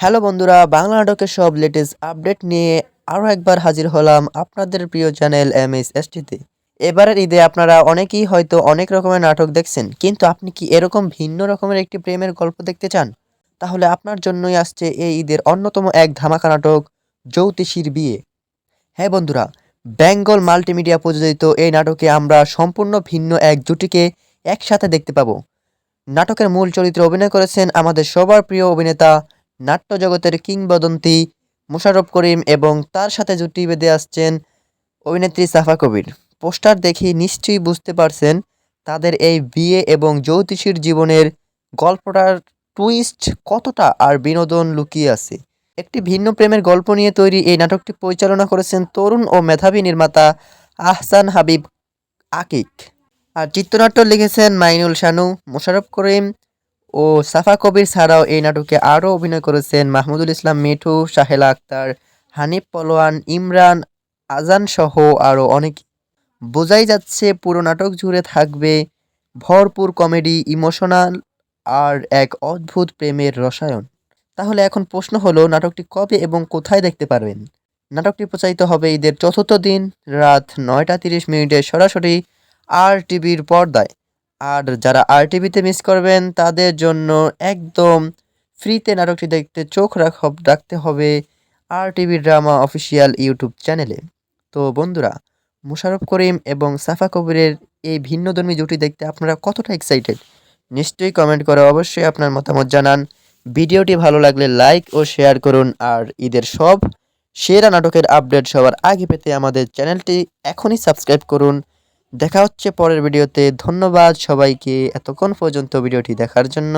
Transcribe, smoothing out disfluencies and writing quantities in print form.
Hello বন্ধুরা, বাংলা নাটকের সব লেটেস্ট আপডেট নিয়ে আরও একবার হাজির হলাম আপনাদের প্রিয় চ্যানেল MSSTতে। এবারের ঈদে আপনারা অনেকেই হয়তো অনেক রকমের নাটক দেখছেন, কিন্তু আপনি কি এরকম ভিন্ন রকমের একটি প্রেমের গল্প দেখতে চান? তাহলে আপনার জন্যই আসছে এই ঈদের অন্যতম এক ধামাকা নাটক, জ্যোতিষীর বিয়ে। হ্যাঁ বন্ধুরা, বেঙ্গল মাল্টিমিডিয়া প্রযোজিত এই নাটকে আমরা সম্পূর্ণ ভিন্ন এক জুটিকে একসাথে দেখতে পাবো। নাটকের মূল চরিত্রে অভিনয় করেছেন আমাদের সবার প্রিয় অভিনেতা, নাট্য জগতের কিংবদন্তি মোশাররফ করিম, এবং তার সাথে জুটি বেঁধে আসছেন অভিনেত্রী সাফা কবির। পোস্টার দেখে নিশ্চয়ই বুঝতে পারছেন তাদের এই বিয়ে এবং জ্যোতিষীর জীবনের গল্পটার টুইস্ট কতটা আর বিনোদন লুকিয়ে আছে। একটি ভিন্ন প্রেমের গল্প নিয়ে তৈরি এই নাটকটি পরিচালনা করেছেন তরুণ ও মেধাবী নির্মাতা আহসান হাবিব আকিক। আর চিত্রনাট্য লিখেছেন মাইনুল শানু। মোশাররফ করিম ও সাফা কবির ছাড়াও এই নাটকে আরও অভিনয় করেছেন মাহমুদুল ইসলাম মিঠু, সাহেলা আক্তার, হানিফ পলোয়ান, ইমরান, আজান সহ আরও অনেক। বোঝাই যাচ্ছে পুরো নাটক জুড়ে থাকবে ভরপুর কমেডি, ইমোশনাল আর এক অদ্ভুত প্রেমের রসায়ন। তাহলে এখন প্রশ্ন হলো, নাটকটি কবে এবং কোথায় দেখতে পারবেন? নাটকটি প্রচারিত হবে ঈদের চতুর্থ দিন রাত 9টা 30 মিনিটে সরাসরি RTVর পর্দায়। আর যারা RTVতে মিস করবেন তাদের জন্য একদম ফ্রিতে নাটকটি দেখতে চোখ রাখতে হবে RTV ড্রামা অফিসিয়াল ইউটিউব চ্যানেলে। তো বন্ধুরা, মোশাররফ করিম এবং সাফা কবিরের এই ভিন্নধর্মী জুটি দেখতে আপনারা কতটা এক্সাইটেড? নিশ্চয়ই কমেন্ট করে অবশ্যই আপনার মতামত জানান। ভিডিওটি ভালো লাগলে লাইক ও শেয়ার করুন। আর ঈদের সব সেরা নাটকের আপডেট সবার আগে পেতে আমাদের চ্যানেলটি এখনই সাবস্ক্রাইব করুন। দেখা হচ্ছে পরের ভিডিওতে। ধন্যবাদ সবাইকে এতক্ষণ পর্যন্ত ভিডিওটি দেখার জন্য।